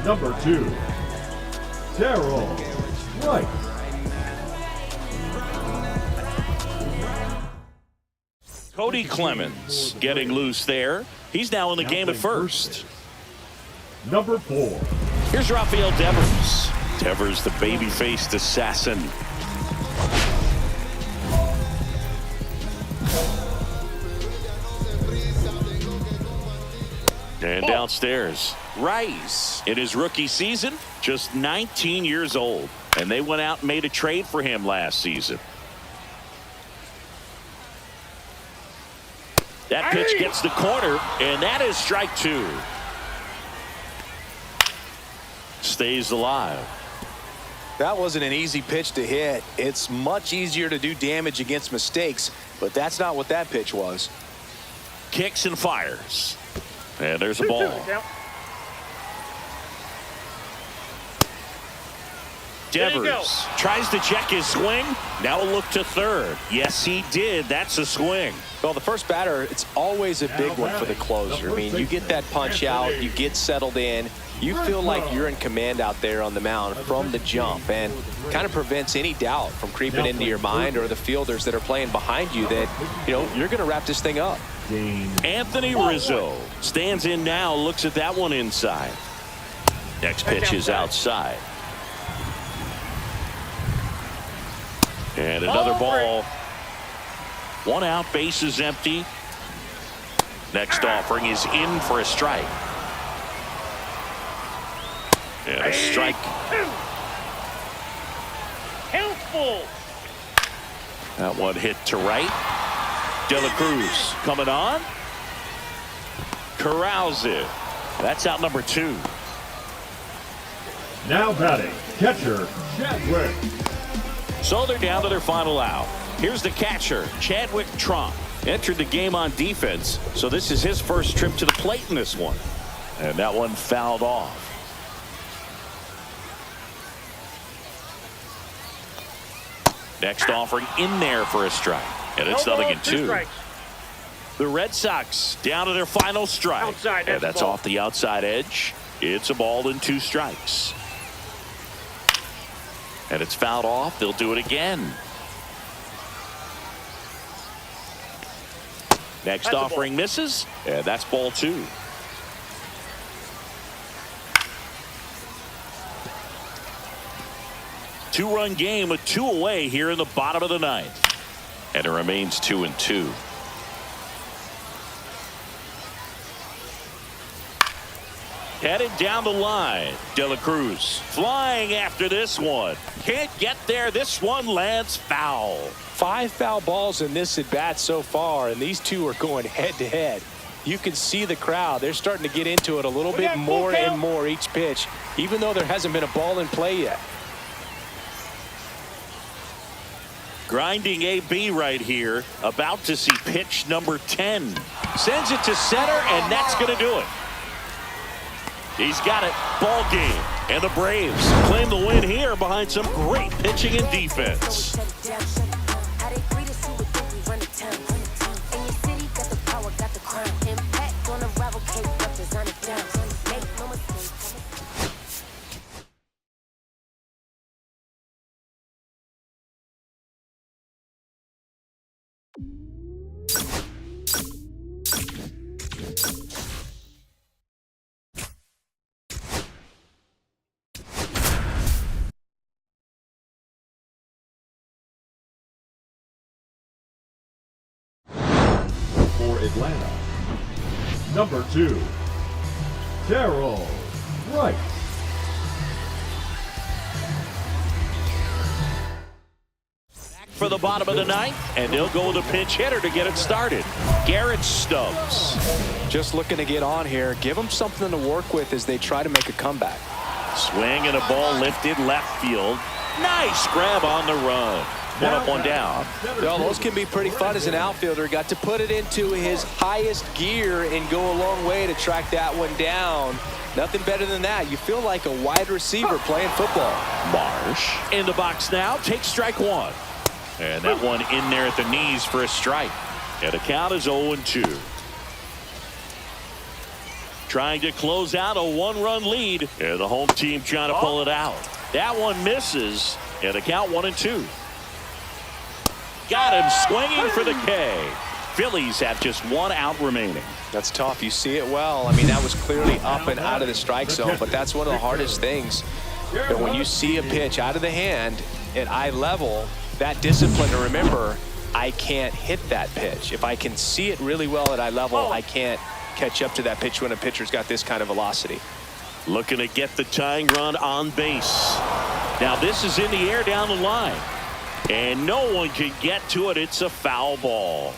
Number 2, Terrell. Right. Cody Clemens getting loose there. He's now in the game at first. Number 4. Here's Rafael Devers. Devers, the baby-faced assassin. And downstairs, Rice, in his rookie season, just 19 years old. And they went out and made a trade for him last season. That pitch gets the corner, and that is strike 2. Stays alive. That wasn't an easy pitch to hit. It's much easier to do damage against mistakes, but that's not what that pitch was. Kicks and fires. And there's a ball. Devers tries to check his swing. Now a look to third. Yes, he did. That's a swing. Well, the first batter, it's always a big one for the closer. I mean, you get that punch out, you get settled in, you feel like you're in command out there on the mound from the jump, and kind of prevents any doubt from creeping into your mind or the fielders that are playing behind you that, you know, you're going to wrap this thing up. Anthony Rizzo stands in now, looks at that one inside. Next pitch is outside. And another ball. One out, base is empty. Next offering is in for a strike. And a strike. Helpful. That one hit to right. De La Cruz coming on. Corrals it. That's out number 2. Now batting, catcher, Chadwick. So they're down to their final out. Here's the catcher, Chadwick Trump. Entered the game on defense, so this is his first trip to the plate in this one. And that one fouled off. Next offering in there for a strike. And it's 0-2. The Red Sox down to their final strike. Outside, and that's off the outside edge. It's a ball and 2 strikes. And it's fouled off. They'll do it again. Next offering misses. And that's ball 2. Two-run game with 2 away here in the bottom of the 9th. And it remains 2-2. Headed down the line. De La Cruz flying after this one. Can't get there. This one lands foul. 5 foul balls in this at bat so far, and these two are going head to head. You can see the crowd. They're starting to get into it a little bit more and more each pitch, even though there hasn't been a ball in play yet. Grinding AB right here. About to see pitch number 10. Sends it to center, and that's going to do it. He's got it. Ball game. And the Braves claim the win here behind some great pitching and defense. For Atlanta, number 2, Terrell, right. For the bottom of the ninth, and they'll go with a pinch hitter to get it started. Garrett Stubbs. Just looking to get on here. Give them something to work with as they try to make a comeback. Swing and a ball lifted left field. Nice grab on the run. One up, one down. Well, those can be pretty fun as an outfielder. Got to put it into his highest gear and go a long way to track that one down. Nothing better than that. You feel like a wide receiver playing football. Marsh in the box now. Takes strike one. And that one in there at the knees for a strike. And the count is 0-2. Trying to close out a 1-run lead. And the home team trying to pull it out. That one misses. And the count 1-2. Got him swinging for the K. Phillies have just 1 out remaining. That's tough. You see it well. I mean, that was clearly up and out of the strike zone, but that's one of the hardest things. That when you see a pitch out of the hand at eye level, that discipline to remember, I can't hit that pitch. If I can see it really well at eye level, I can't catch up to that pitch when a pitcher's got this kind of velocity. Looking to get the tying run on base. Now this is in the air down the line. And no one can get to it. It's a foul ball.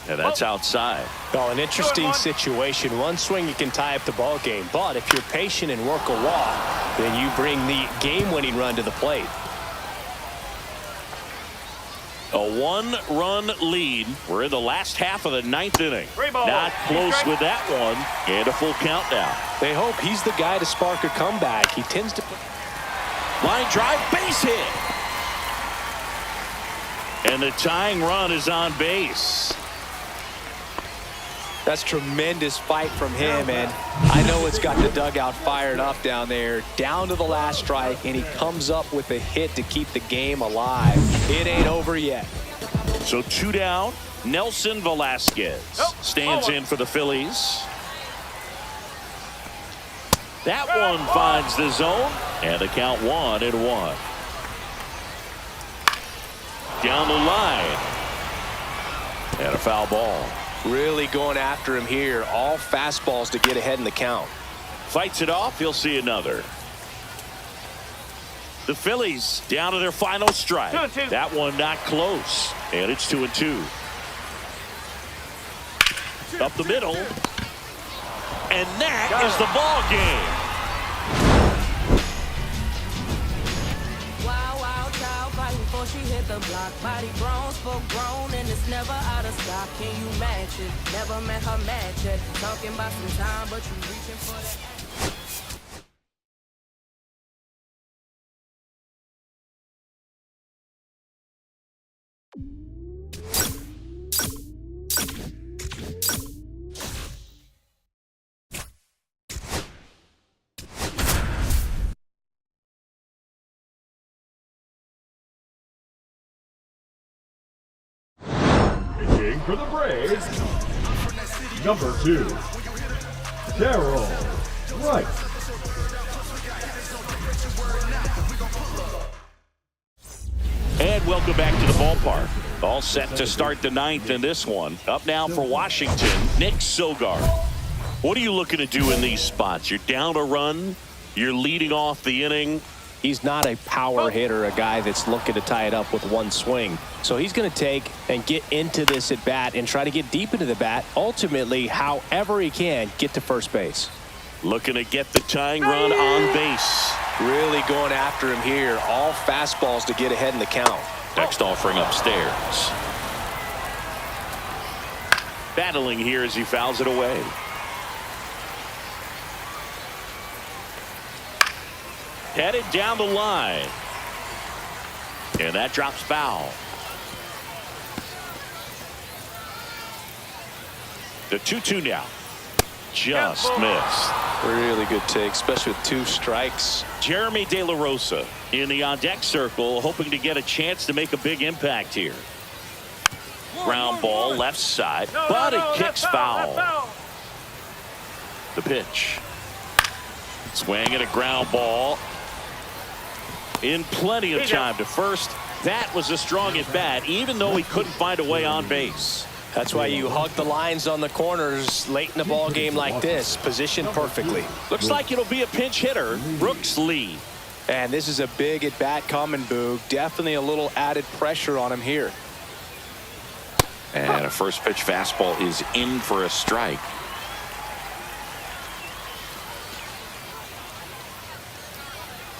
And that's outside. Well, an interesting situation. One swing you can tie up the ball game, but if you're patient and work a walk, then you bring the game-winning run to the plate. A 1-run lead. We're in the last half of the 9th inning. Not close with that one. And a full countdown. They hope he's the guy to spark a comeback. He tends to put line drive, base hit. And the tying run is on base. That's tremendous fight from him, and I know it's got the dugout fired up down there. Down to the last strike, and he comes up with a hit to keep the game alive. It ain't over yet. So 2 down. Nelson Velasquez stands in for the Phillies. That one finds the zone, and the count 1-1. Down the line. And a foul ball. Really going after him here. All fastballs to get ahead in the count. Fights it off. He'll see another. The Phillies down to their final strike. 2-2. That one not close. And it's 2-2. Up the middle. And that is the ball game. Wow, wow, child fighting before she hit the block. Body grown, spoke grown, and it's never out of stock. Can you match it? Never met her match it. Talking about some time, but you reaching for that. Pitching for the Braves, number 2, Terrell, right. And welcome back to the ballpark. All set to start the 9th in this one. Up now for Washington, Nick Sogard. What are you looking to do in these spots? You're down a run. You're leading off the inning. He's not a power hitter, a guy that's looking to tie it up with one swing. So he's going to take and get into this at bat and try to get deep into the bat. Ultimately, however he can, get to first base. Looking to get the tying run on base. Really going after him here. All fastballs to get ahead in the count. Next offering upstairs. Battling here as he fouls it away. Headed down the line. And that drops foul. The 2-2 now. Just missed. Really good take, especially with 2 strikes. Jeremy De La Rosa in the on-deck circle, hoping to get a chance to make a big impact here. Ground ball left side, but it kicks foul. The pitch. Swing and a ground ball. In plenty of time to first. That was a strong at bat, even though he couldn't find a way on base. That's why you hug the lines on the corners late in the ball game like this. Positioned perfectly. Looks like it'll be a pinch hitter, Brooks Lee. And this is a big at bat coming, Boog. Definitely a little added pressure on him here. And a first pitch fastball is in for a strike.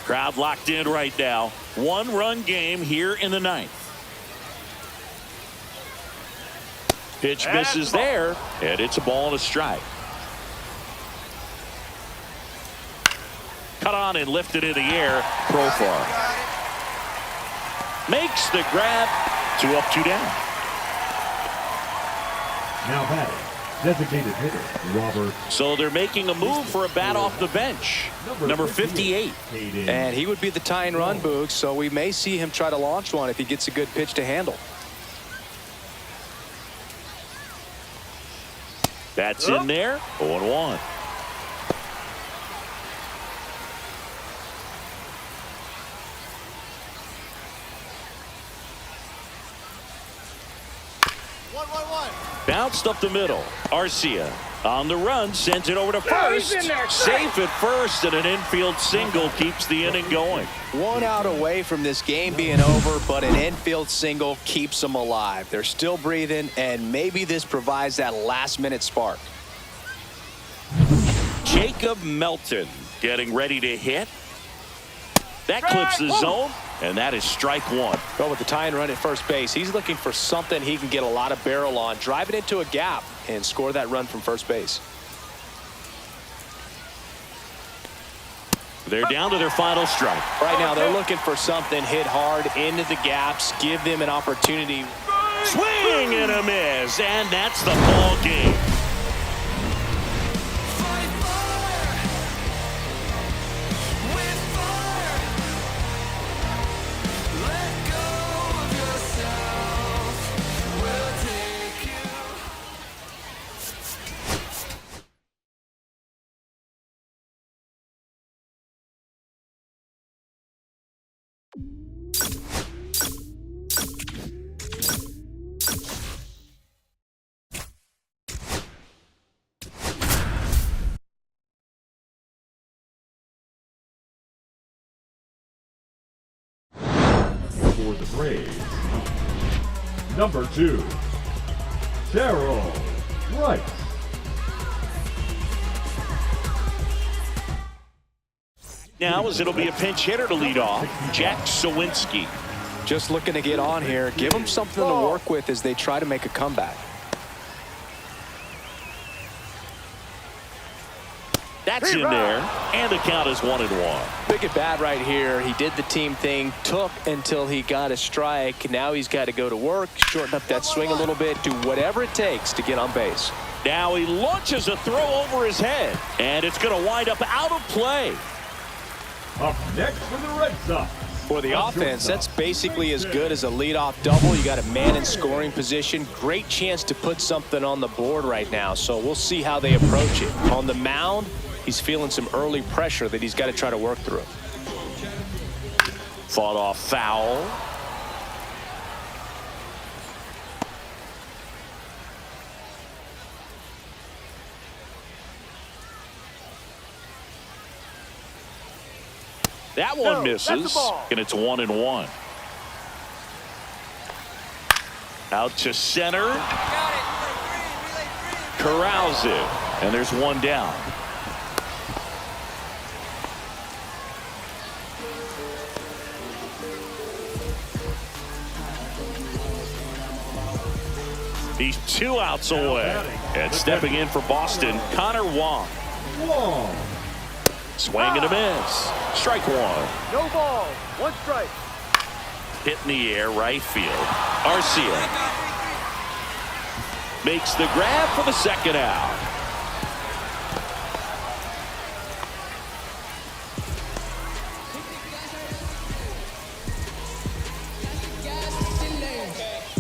Crowd locked in right now. 1-run game here in the 9th. Pitch misses there, and it's a ball and a strike. Cut on and lifted in the air. Profar makes the grab. 2 up, 2 down. Now batting, designated hitter, Robert. So they're making a move for a bat off the bench. Number 58. And he would be the tying run, Boog, so we may see him try to launch one if he gets a good pitch to handle. That's in there. 0-1. Bounced up the middle. Arcia on the run, sends it over to first. Safe at first, and an infield single keeps the inning going. 1 out away from this game being over, but an infield single keeps them alive. They're still breathing, and maybe this provides that last-minute spark. Jacob Melton getting ready to hit. That clips the zone, and that is strike 1. Go with the tying run at first base. He's looking for something he can get a lot of barrel on, drive it into a gap, and score that run from first base. They're down to their final strike. Right now, they're looking for something, hit hard into the gaps, give them an opportunity. Swing and a miss, and that's the ball game. For the Braves, number 2, Terrell. Right. Now, as it'll be a pinch hitter to lead off, Jack Sawinski. Just looking to get on here. Give them something to work with as they try to make a comeback. That's in there, and the count is 1-1. Big at bat right here. He did the team thing, took until he got a strike. Now he's got to go to work, shorten up that swing a little bit, do whatever it takes to get on base. Now he launches a throw over his head, and it's going to wind up out of play. Up next for the Red Sox. For the offense, that's basically as good as a leadoff double. You got a man in scoring position. Great chance to put something on the board right now, so we'll see how they approach it. On the mound, he's feeling some early pressure that he's got to try to work through. Fought off foul. That one misses, and it's 1-1. Out to center. Corrals it, and there's one down. He's 2 outs away. And stepping in for Boston, Connor Wong. Swing and a miss. Strike one. No ball. 1 strike. Hit in the air, right field. Arcia makes the grab for the second out.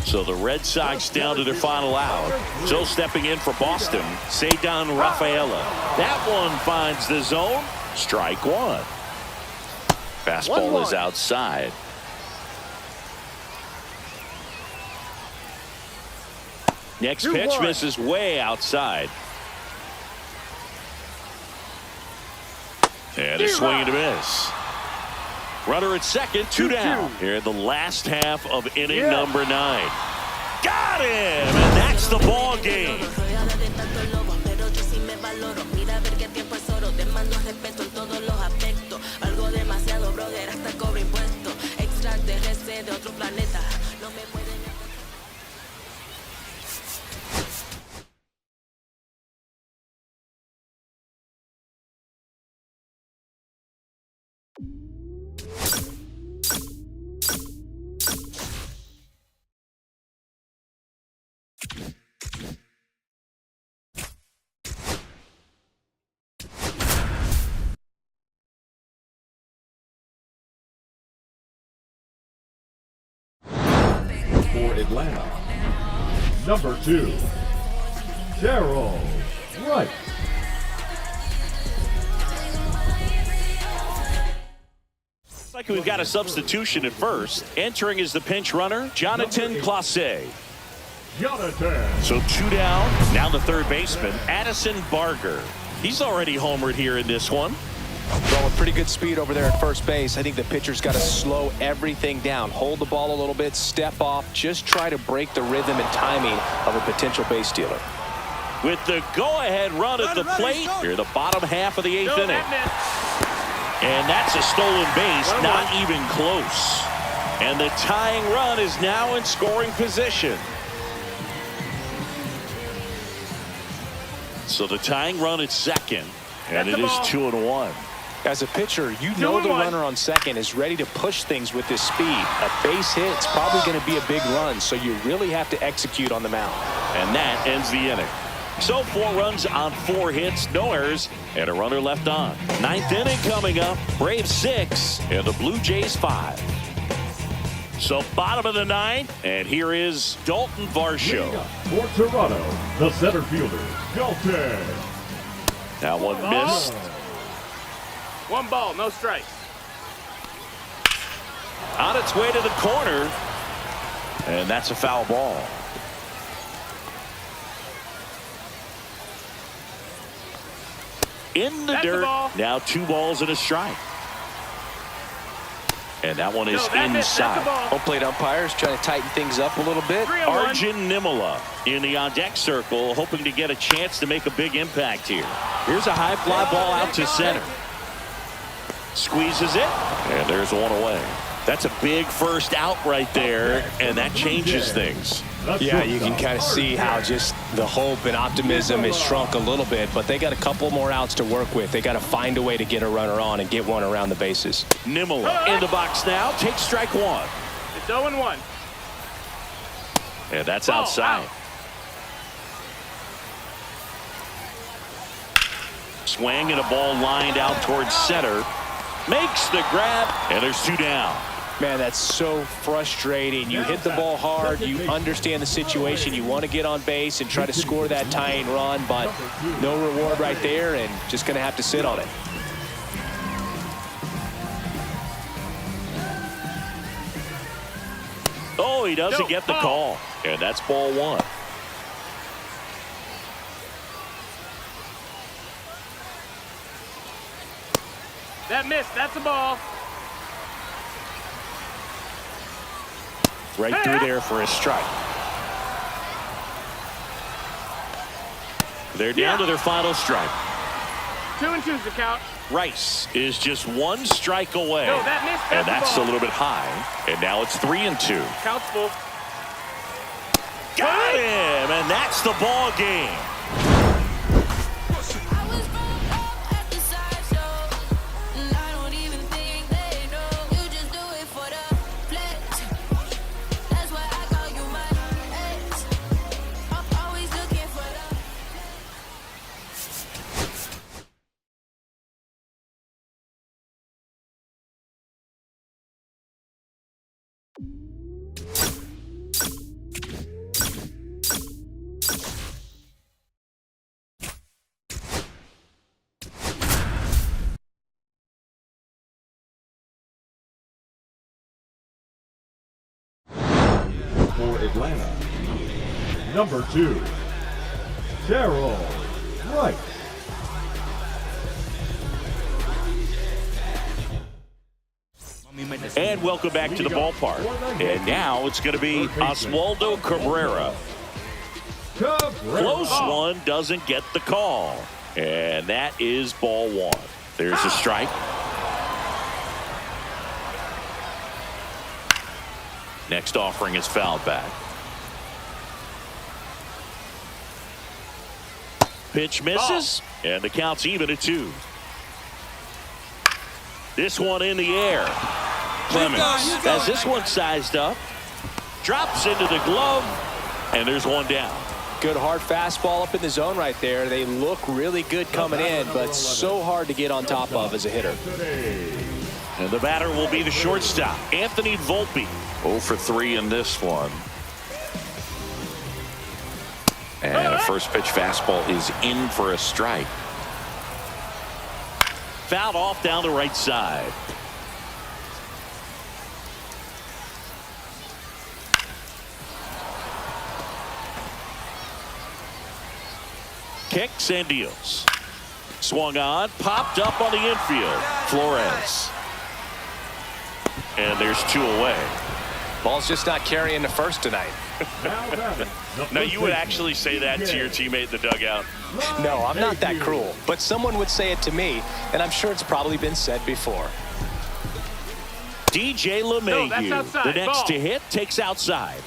So the Red Sox down to their final out. So stepping in for Boston, Cedar Rafaela. That one finds the zone. Strike one. Fastball is outside. Next pitch misses way outside. And a swing and a miss. Runner at second, 2 down. Here in the last half of inning number 9. Got him! And that's the ball game. For Atlanta, number 2, Terrell, right. Like we've got a substitution at first. Entering is the pinch runner, Jonathan Clase. So 2 down. Now the third baseman, Addison Barger. He's already homered here in this one. Throwing pretty good speed over there at first base. I think the pitcher's got to slow everything down. Hold the ball a little bit, step off, just try to break the rhythm and timing of a potential base stealer. With the go-ahead run at the plate, here the bottom half of the 8th inning. And that's a stolen base, not even close. And the tying run is now in scoring position. So the tying run at second, and it is 2-1. As a pitcher, you know the runner on second is ready to push things with his speed. A base hit, it's probably going to be a big run, so you really have to execute on the mound. And that ends the inning. So 4 runs on 4 hits, no errors, and a runner left on. 9th inning coming up. Braves 6 and the Blue Jays 5. So bottom of the 9th, and here is Dalton Varsho. For Toronto, the center fielder, Dalton. That one missed. 1 ball, no strikes. On its way to the corner, and that's a foul ball. In the dirt. Now 2 balls and a strike. And that one is inside. Home plate umpires trying to tighten things up a little bit. Arjun Nimala in the on-deck circle, hoping to get a chance to make a big impact here. Here's a high fly ball out to center. Squeezes it, and there's one away. That's a big first out right there, and that changes things. Yeah, you can kind of see how just the hope and optimism has shrunk a little bit, but they got a couple more outs to work with. They got to find a way to get a runner on and get one around the bases. Nimala in the box now, takes strike 1. It's 0-1. And that's outside. Swing and a ball lined out towards center. Makes the grab, and there's 2 down. Man, that's so frustrating. You hit the ball hard. You understand the situation. You want to get on base and try to score that tying run, but no reward right there, and just going to have to sit on it. Oh, he doesn't get the call, and that's ball 1. That missed. That's a ball. Right through there for a strike. They're down to their final strike. 2 and 2's the count. Rice is just 1 strike away. No, that missed. And that's a little bit high. And now it's 3 and 2. Count's full. Got him, and that's the ball game. I was broke up at the sideshow, and I don't even think they know. You just do it for the flex. That's why I call you my ex. I'm always looking for the. For Atlanta, number 2, Terrell. Right. And welcome back to the ballpark. And now it's going to be Oswaldo Cabrera. Close one, doesn't get the call. And that is ball 1. There's a strike. Next offering is fouled back. Pitch misses, and the count's even at 2. This one in the air. Clemens has this one sized up. Drops into the glove, and there's one down. Good hard fastball up in the zone right there. They look really good coming in, but so hard to get on top of as a hitter. And the batter will be the shortstop, Anthony Volpe. 0 for 3 in this one. And a first pitch fastball is in for a strike. Fouled off down the right side. Kicks and deals. Swung on, popped up on the infield. Flores. And there's 2 away. Ball's just not carrying the first tonight. Now, you would actually say that to your teammate in the dugout? No, I'm not that cruel, but someone would say it to me, and I'm sure it's probably been said before. DJ LeMahieu, the next to hit, takes outside.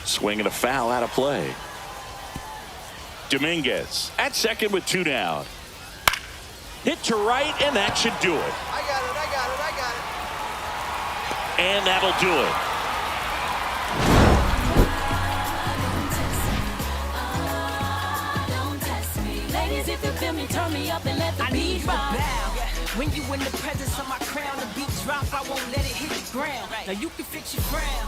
Swinging a foul out of play. Dominguez at second with 2 down. Hit to right, and that should do it. I got it. And that'll do it. Ladies, if you feel me, turn me up and let the beat rock. When you in the presence of my crown, the beat drop, I won't let it hit the ground. Now you can fix your crown.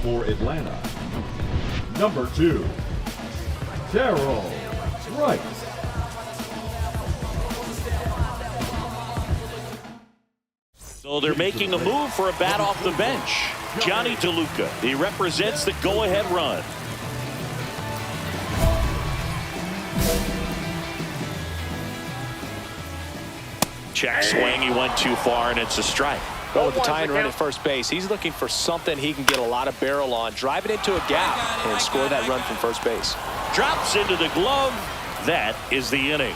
For Atlanta, number 2, Terrell. Right. So they're making a move for a bat off the bench. Johnny DeLuca. He represents the go-ahead run. Check swing. He went too far, and it's a strike. But with the tying run at first base, he's looking for something he can get a lot of barrel on. Drive it into a gap and score that run from first base. Drops into the glove. That is the inning.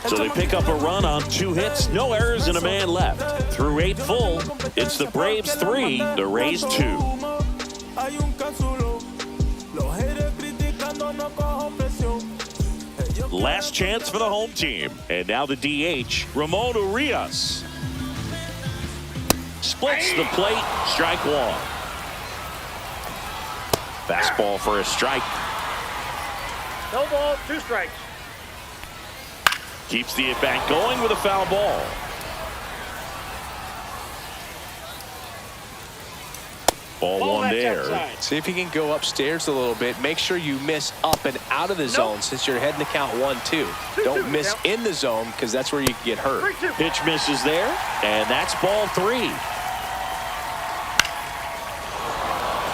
So they pick up a run on 2 hits, no errors, and a man left. Through 8 full, it's the Braves 3, the Rays 2. Last chance for the home team. And now the DH, Ramon Urias. Splits the plate, strike 1. Fastball for a strike. No ball, 2 strikes. Keeps the at-bat going with a foul ball. Ball one there. outside. See if you can go upstairs a little bit. Make sure you miss up and out of the zone since you're heading to count 1-2. Don't miss in the zone because that's where you can get hurt. 3-2. Pitch misses there, and that's ball 3.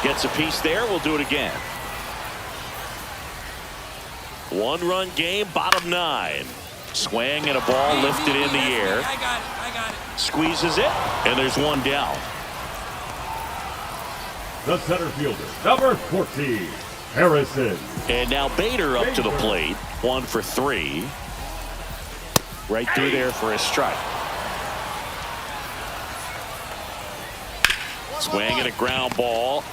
Gets a piece there. We'll do it again. 1-run game, bottom 9. Swing and a ball lifted in the air. I got it. Squeezes it, and there's one down. The center fielder, number 14, Harrison. And now Bader up to the plate. 1 for 3. Right through there for a strike. Swing and a ground ball.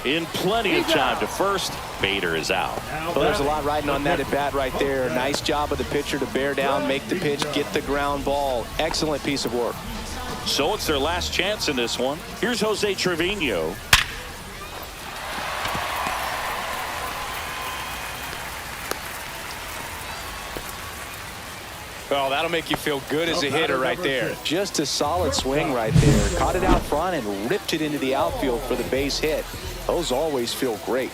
In plenty of time to first. Bader is out. Well, there's a lot riding on that at bat right there. Nice job of the pitcher to bear down, make the pitch, get the ground ball. Excellent piece of work. So it's their last chance in this one. Here's Jose Trevino. Well, that'll make you feel good as a hitter right there. Just a solid swing right there. Caught it out front and ripped it into the outfield for the base hit. Those always feel great.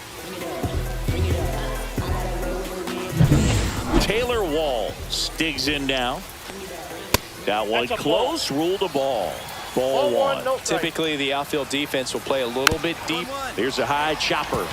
Taylor Walls digs in now. That one close, ruled a ball. Ball 1. No strike. Typically, the outfield defense will play a little bit deep. Here's a high chopper.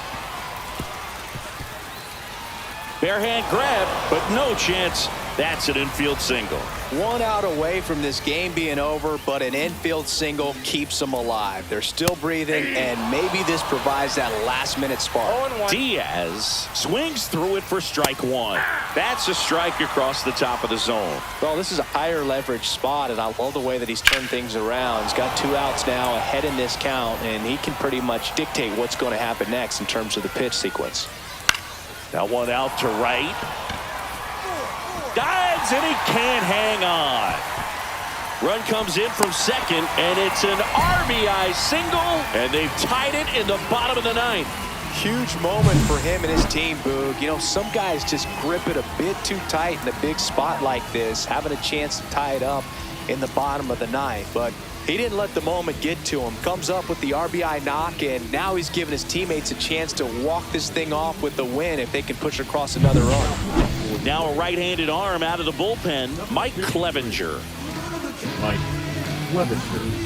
Bare hand grab, but no chance. That's an infield single. 1 out away from this game being over, but an infield single keeps them alive. They're still breathing, and maybe this provides that last-minute spark. 0-1. Diaz swings through it for strike 1. That's a strike across the top of the zone. Well, this is a higher leverage spot, and I love the way that he's turned things around. He's got 2 outs now ahead in this count, and he can pretty much dictate what's going to happen next in terms of the pitch sequence. That one out to right. Dives, and he can't hang on. Run comes in from second, and it's an RBI single, and they've tied it in the bottom of the 9th. Huge moment for him and his team, Boog. You know, some guys just grip it a bit too tight in a big spot like this, having a chance to tie it up in the bottom of the 9th. But he didn't let the moment get to him. Comes up with the RBI knock, and now he's giving his teammates a chance to walk this thing off with the win if they can push across another run. Now a right-handed arm out of the bullpen, Mike Clevenger. Mike Clevenger.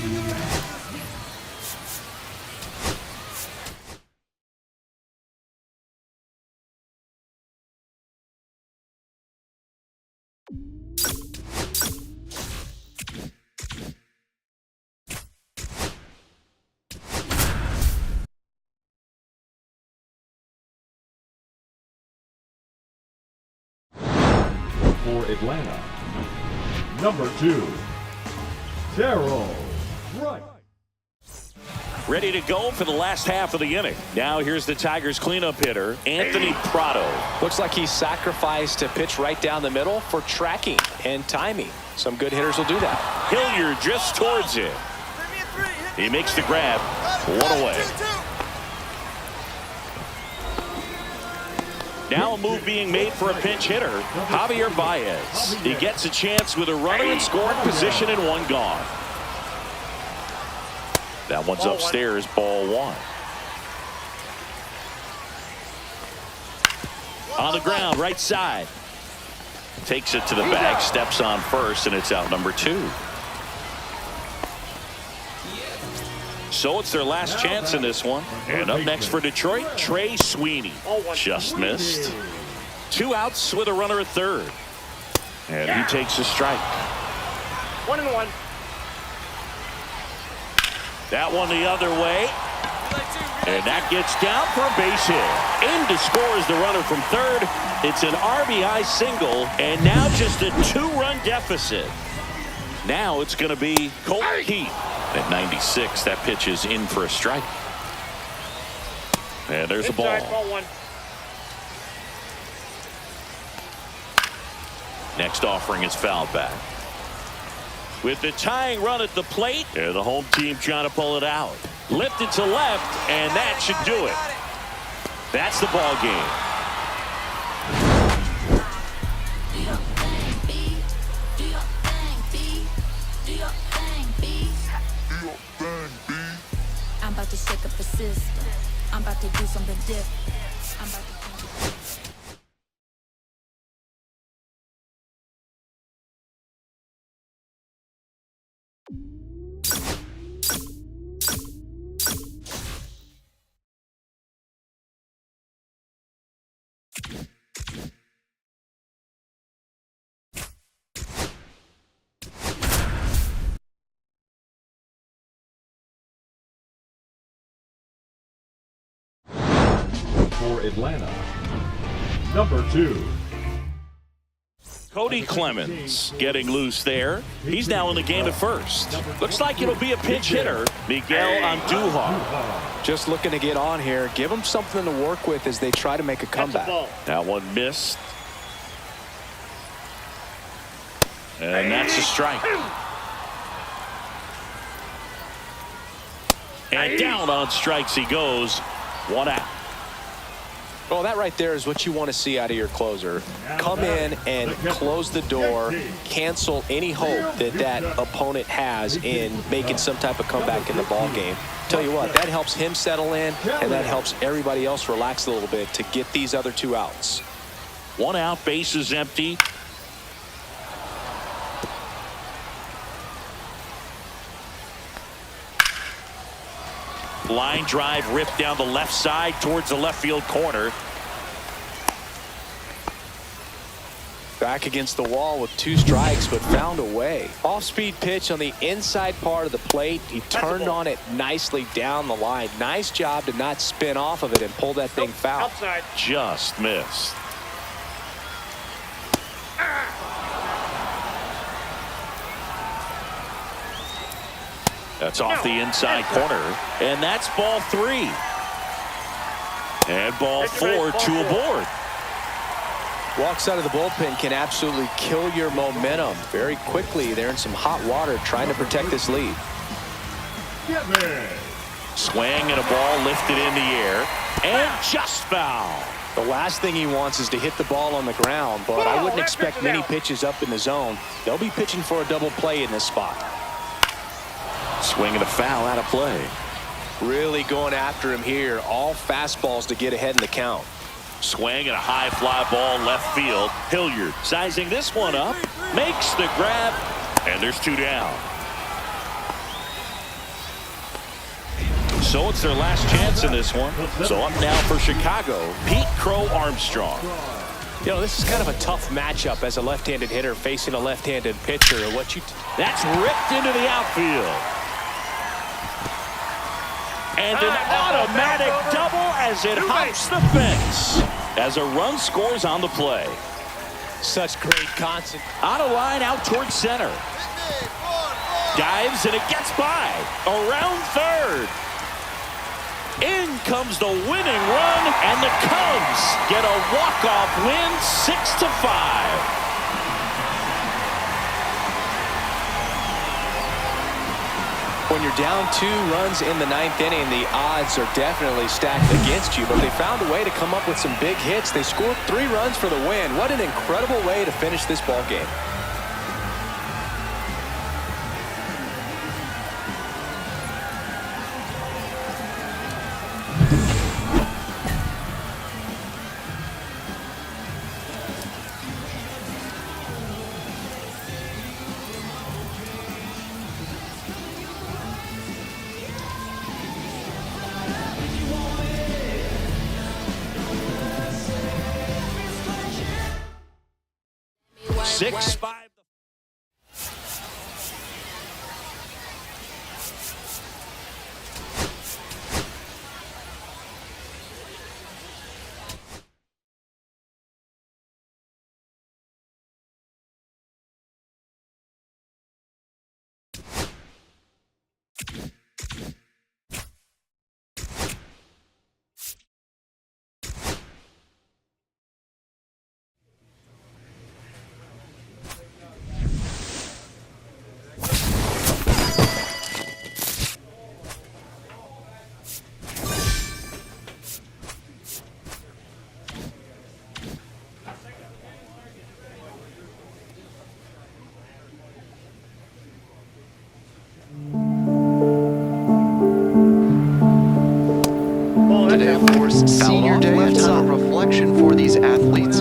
For Atlanta, number 2, Terrell. Right. Ready to go for the last half of the inning. Now here's the Tigers cleanup hitter, Anthony Prado. Looks like he sacrificed a pitch right down the middle for tracking and timing. Some good hitters will do that. Hilliard just towards it. He makes the grab. 1 away. Now a move being made for a pinch hitter, Javier Baez. He gets a chance with a runner in scoring position and 1 gone. That one's upstairs, ball 1. On the ground, right side. Takes it to the bag, steps on first, and it's out number 2. So it's their last chance in this one. And up next for Detroit, Trey Sweeney. Just missed. 2 outs with a runner at third. And he takes a strike. 1-1. That one the other way. And that gets down for a base hit. In to score is the runner from third. It's an RBI single, and now just a 2-run deficit. Now it's going to be Colton Heath. At 96, that pitch is in for a strike. And there's a ball. Ball 1. Next offering is fouled back. With the tying run at the plate, and the home team trying to pull it out. Lifted to left, and that should do it. That's the ball game. about to shake up the system. I'm about to do something different. I'm about to change it. For Atlanta, number 2. Cody Clemens getting loose there. He's now in the game at first. Looks like it'll be a pinch hitter, Miguel Andujar. Just looking to get on here. Give them something to work with as they try to make a comeback. That one missed. And that's a strike. And down on strikes he goes. 1 out. Well, that right there is what you want to see out of your closer. Come in and close the door, cancel any hope that that opponent has in making some type of comeback in the ball game. Tell you what, that helps him settle in, and that helps everybody else relax a little bit to get these other 2 outs. 1 out, bases empty. Line drive ripped down the left side towards the left field corner. Back against the wall with 2 strikes, but found a way. Off-speed pitch on the inside part of the plate. He turned on it nicely down the line. Nice job to not spin off of it and pull that thing foul. Outside. Just missed. That's off the inside corner, and that's ball 3. And ball 4, 2 aboard. Walks out of the bullpen can absolutely kill your momentum very quickly. They're in some hot water trying to protect this lead. Swing and a ball lifted in the air, and just foul. The last thing he wants is to hit the ball on the ground, but I wouldn't expect many pitches up in the zone. They'll be pitching for a double play in this spot. Swing and a foul out of play. Really going after him here. All fastballs to get ahead in the count. Swing and a high fly ball left field. Hilliard sizing this one up. Makes the grab. And there's 2 down. So it's their last chance in this one. So up now for Chicago, Pete Crow Armstrong. You know, this is kind of a tough matchup as a left-handed hitter facing a left-handed pitcher. That's ripped into the outfield. And an automatic double as it hops the fence as a run scores on the play. Such great concentration. Out of line, out towards center. Dives and it gets by. Around third. In comes the winning run, and the Cubs get a walk-off win, 6-5. When you're down 2 runs in the 9th inning, the odds are definitely stacked against you, but they found a way to come up with some big hits. They scored 3 runs for the win. What an incredible way to finish this ball game. Six, 5. first senior day of time of reflection for these athletes